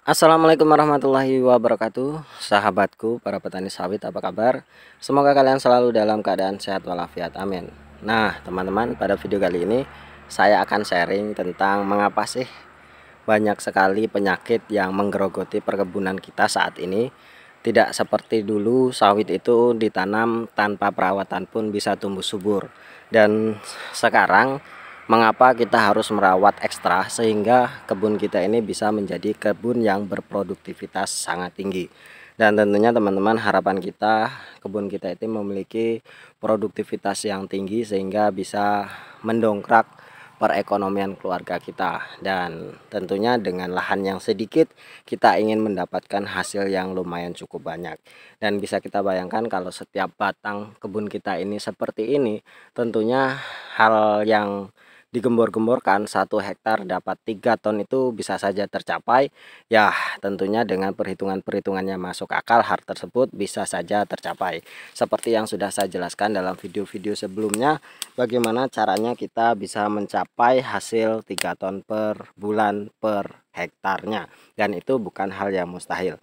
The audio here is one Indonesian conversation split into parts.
Assalamualaikum warahmatullahi wabarakatuh. Sahabatku para petani sawit, apa kabar? Semoga kalian selalu dalam keadaan sehat walafiat, amin. Nah teman-teman, pada video kali ini saya akan sharing tentang mengapa sih banyak sekali penyakit yang menggerogoti perkebunan kita saat ini. Tidak seperti dulu sawit itu ditanam tanpa perawatan pun bisa tumbuh subur. Dan sekarang mengapa kita harus merawat ekstra sehingga kebun kita ini bisa menjadi kebun yang berproduktivitas sangat tinggi. Dan tentunya teman-teman, harapan kita kebun kita itu memiliki produktivitas yang tinggi sehingga bisa mendongkrak perekonomian keluarga kita. Dan tentunya dengan lahan yang sedikit kita ingin mendapatkan hasil yang lumayan cukup banyak. Dan bisa kita bayangkan kalau setiap batang kebun kita ini seperti ini, tentunya hal yang digembor-gemborkan 1 hektar dapat 3 ton itu bisa saja tercapai. Ya tentunya dengan perhitungan-perhitungannya masuk akal, hal tersebut bisa saja tercapai. Seperti yang sudah saya jelaskan dalam video-video sebelumnya, bagaimana caranya kita bisa mencapai hasil 3 ton per bulan per hektarnya, dan itu bukan hal yang mustahil.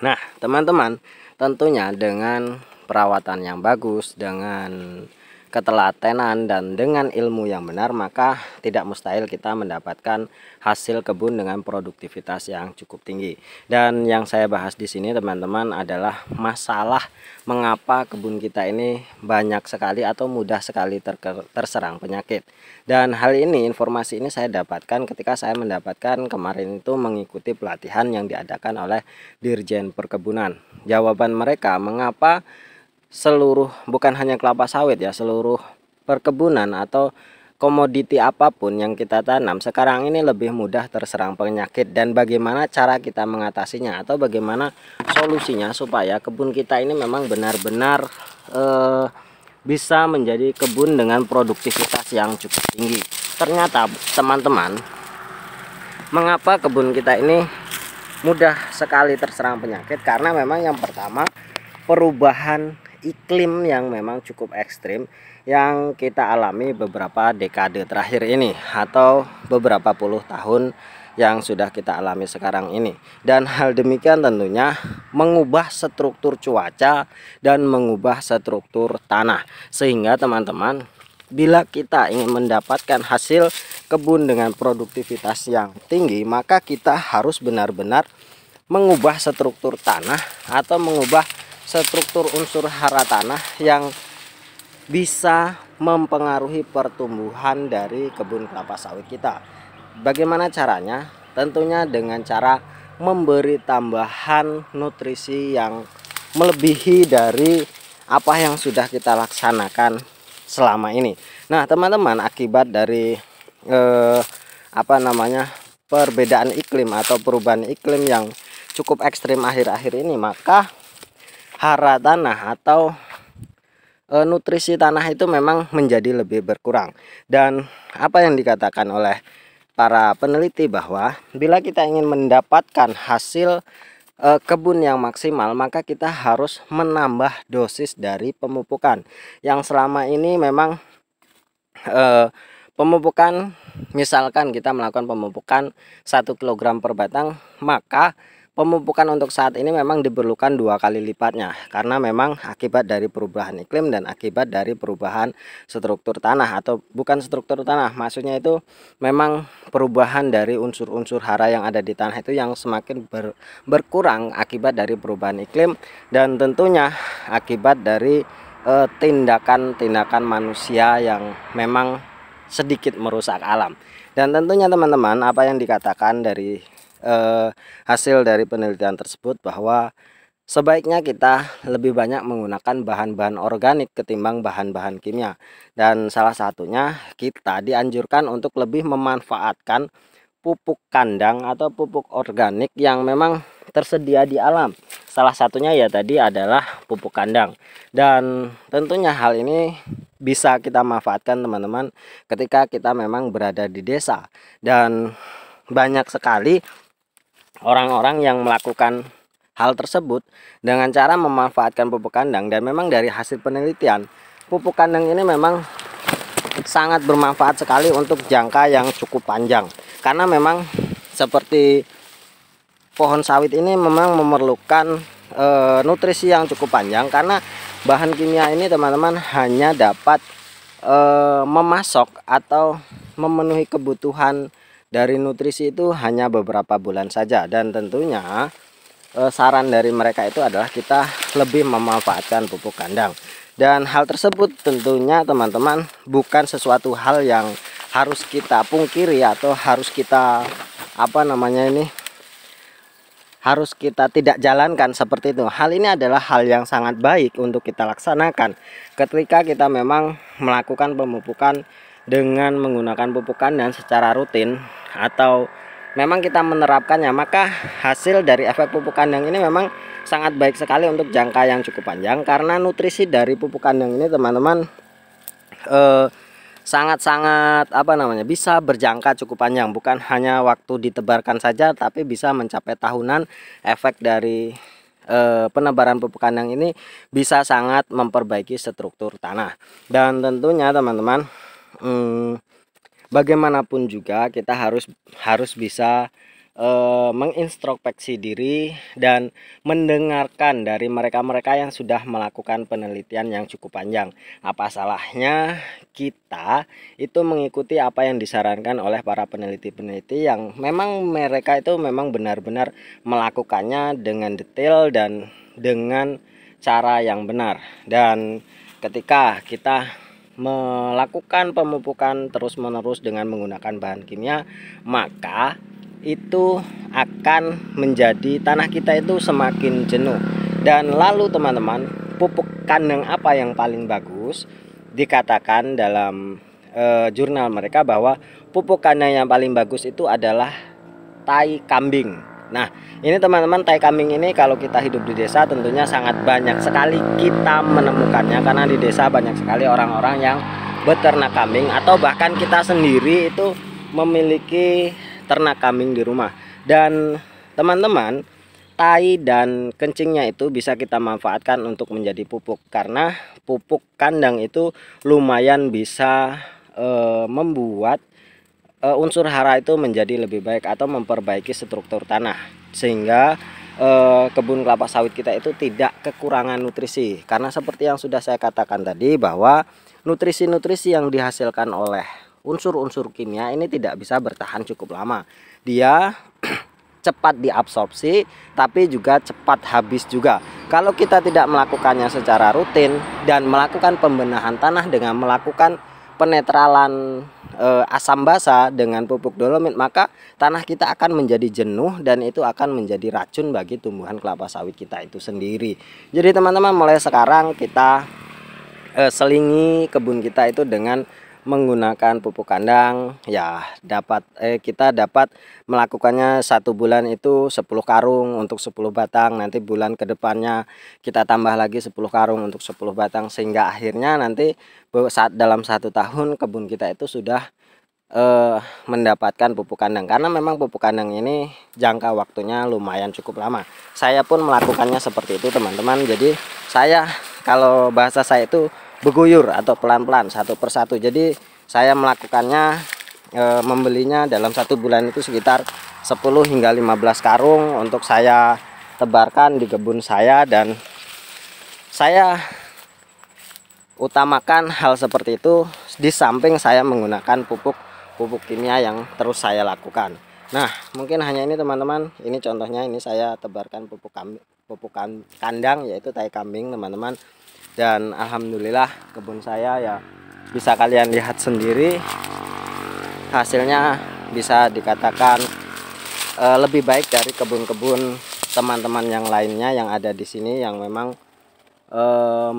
Nah teman-teman, tentunya dengan perawatan yang bagus, dengan ketelatenan dan dengan ilmu yang benar, maka tidak mustahil kita mendapatkan hasil kebun dengan produktivitas yang cukup tinggi. Dan yang saya bahas di sini teman-teman adalah masalah mengapa kebun kita ini banyak sekali atau mudah sekali terserang penyakit. Dan hal ini, informasi ini saya dapatkan ketika saya mendapatkan kemarin itu mengikuti pelatihan yang diadakan oleh Dirjen Perkebunan. Jawaban mereka mengapa seluruh, bukan hanya kelapa sawit ya, seluruh perkebunan atau komoditi apapun yang kita tanam sekarang ini lebih mudah terserang penyakit, dan bagaimana cara kita mengatasinya atau bagaimana solusinya supaya kebun kita ini memang benar-benar bisa menjadi kebun dengan produktivitas yang cukup tinggi. Ternyata teman-teman, mengapa kebun kita ini mudah sekali terserang penyakit? Karena memang yang pertama, perubahan iklim yang memang cukup ekstrim yang kita alami beberapa dekade terakhir ini atau beberapa puluh tahun yang sudah kita alami sekarang ini. Dan hal demikian tentunya mengubah struktur cuaca dan mengubah struktur tanah, sehingga teman-teman, bila kita ingin mendapatkan hasil kebun dengan produktivitas yang tinggi, maka kita harus benar-benar mengubah struktur tanah atau mengubah struktur unsur hara tanah yang bisa mempengaruhi pertumbuhan dari kebun kelapa sawit kita. Bagaimana caranya? Tentunya dengan cara memberi tambahan nutrisi yang melebihi dari apa yang sudah kita laksanakan selama ini. Nah teman-teman, akibat dari perbedaan iklim atau perubahan iklim yang cukup ekstrim akhir-akhir ini, maka hara tanah atau nutrisi tanah itu memang menjadi lebih berkurang. Dan apa yang dikatakan oleh para peneliti bahwa bila kita ingin mendapatkan hasil kebun yang maksimal, maka kita harus menambah dosis dari pemupukan yang selama ini memang pemupukan, misalkan kita melakukan pemupukan 1 kg per batang, maka pemupukan untuk saat ini memang diperlukan 2 kali lipatnya, karena memang akibat dari perubahan iklim dan akibat dari perubahan struktur tanah, atau bukan struktur tanah, maksudnya itu memang perubahan dari unsur-unsur hara yang ada di tanah itu yang semakin berkurang akibat dari perubahan iklim, dan tentunya akibat dari tindakan-tindakan manusia yang memang sedikit merusak alam. Dan tentunya teman-teman, apa yang dikatakan dari hasil dari penelitian tersebut bahwa sebaiknya kita lebih banyak menggunakan bahan-bahan organik ketimbang bahan-bahan kimia. Dan salah satunya kita dianjurkan untuk lebih memanfaatkan pupuk kandang atau pupuk organik yang memang tersedia di alam. Salah satunya ya tadi adalah pupuk kandang. Dan tentunya hal ini bisa kita manfaatkan teman-teman ketika kita memang berada di desa, dan banyak sekali orang-orang yang melakukan hal tersebut dengan cara memanfaatkan pupuk kandang. Dan memang dari hasil penelitian, pupuk kandang ini memang sangat bermanfaat sekali untuk jangka yang cukup panjang, karena memang seperti pohon sawit ini memang memerlukan nutrisi yang cukup panjang, karena bahan kimia ini teman-teman hanya dapat memasok atau memenuhi kebutuhan dari nutrisi itu hanya beberapa bulan saja. Dan tentunya saran dari mereka itu adalah kita lebih memanfaatkan pupuk kandang. Dan hal tersebut tentunya teman-teman bukan sesuatu hal yang harus kita pungkiri atau harus kita harus kita tidak jalankan seperti itu. Hal ini adalah hal yang sangat baik untuk kita laksanakan ketika kita memang melakukan pemupukan dengan menggunakan pupuk kandang secara rutin, atau memang kita menerapkannya, maka hasil dari efek pupuk kandang ini memang sangat baik sekali untuk jangka yang cukup panjang, karena nutrisi dari pupuk kandang ini teman-teman sangat-sangat bisa berjangka cukup panjang, bukan hanya waktu ditebarkan saja, tapi bisa mencapai tahunan. Efek dari penebaran pupuk kandang ini bisa sangat memperbaiki struktur tanah. Dan tentunya teman-teman, bagaimanapun juga kita harus bisa mengintrospeksi diri dan mendengarkan dari mereka-mereka yang sudah melakukan penelitian yang cukup panjang. Apa salahnya kita itu mengikuti apa yang disarankan oleh para peneliti-peneliti yang memang mereka itu memang benar-benar melakukannya dengan detail dan dengan cara yang benar. Dan ketika kita melakukan pemupukan terus-menerus dengan menggunakan bahan kimia, maka itu akan menjadi tanah kita itu semakin jenuh. Dan lalu teman-teman, pupuk kandang apa yang paling bagus? Dikatakan dalam jurnal mereka bahwa pupuk kandang yang paling bagus itu adalah tai kambing. Nah, ini teman-teman, tai kambing ini kalau kita hidup di desa tentunya sangat banyak sekali kita menemukannya, karena di desa banyak sekali orang-orang yang beternak kambing, atau bahkan kita sendiri itu memiliki ternak kambing di rumah. Dan teman-teman, tai dan kencingnya itu bisa kita manfaatkan untuk menjadi pupuk, karena pupuk kandang itu lumayan bisa membuat unsur hara itu menjadi lebih baik atau memperbaiki struktur tanah, sehingga kebun kelapa sawit kita itu tidak kekurangan nutrisi. Karena seperti yang sudah saya katakan tadi, bahwa nutrisi-nutrisi yang dihasilkan oleh unsur-unsur kimia ini tidak bisa bertahan cukup lama. Dia cepat diabsorpsi, tapi juga cepat habis juga. Kalau kita tidak melakukannya secara rutin dan melakukan pembenahan tanah dengan melakukan penetralan asam basa dengan pupuk dolomit, maka tanah kita akan menjadi jenuh dan itu akan menjadi racun bagi tumbuhan kelapa sawit kita itu sendiri. Jadi teman-teman, mulai sekarang kita selingi kebun kita itu dengan menggunakan pupuk kandang, ya kita dapat melakukannya 1 bulan itu 10 karung untuk 10 batang. Nanti bulan kedepannya kita tambah lagi 10 karung untuk 10 batang, sehingga akhirnya nanti dalam 1 tahun kebun kita itu sudah mendapatkan pupuk kandang. Karena memang pupuk kandang ini jangka waktunya lumayan cukup lama. Saya pun melakukannya seperti itu teman-teman. Jadi saya, kalau bahasa saya itu beguyur atau pelan-pelan, satu persatu. Jadi saya melakukannya membelinya dalam 1 bulan itu sekitar 10 hingga 15 karung untuk saya tebarkan di kebun saya. Dan saya utamakan hal seperti itu di samping saya menggunakan pupuk kimia yang terus saya lakukan. Nah, mungkin hanya ini teman-teman. Ini contohnya, ini saya tebarkan pupuk kandang, yaitu tai kambing teman-teman. Dan alhamdulillah kebun saya ya bisa kalian lihat sendiri, hasilnya bisa dikatakan lebih baik dari kebun-kebun teman-teman yang lainnya yang ada di sini, yang memang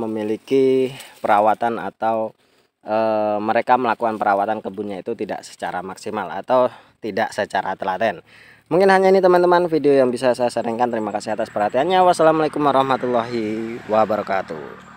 memiliki perawatan atau mereka melakukan perawatan kebunnya itu tidak secara maksimal atau tidak secara telaten. Mungkin hanya ini teman-teman video yang bisa saya sharingkan. Terima kasih atas perhatiannya. Wassalamualaikum warahmatullahi wabarakatuh.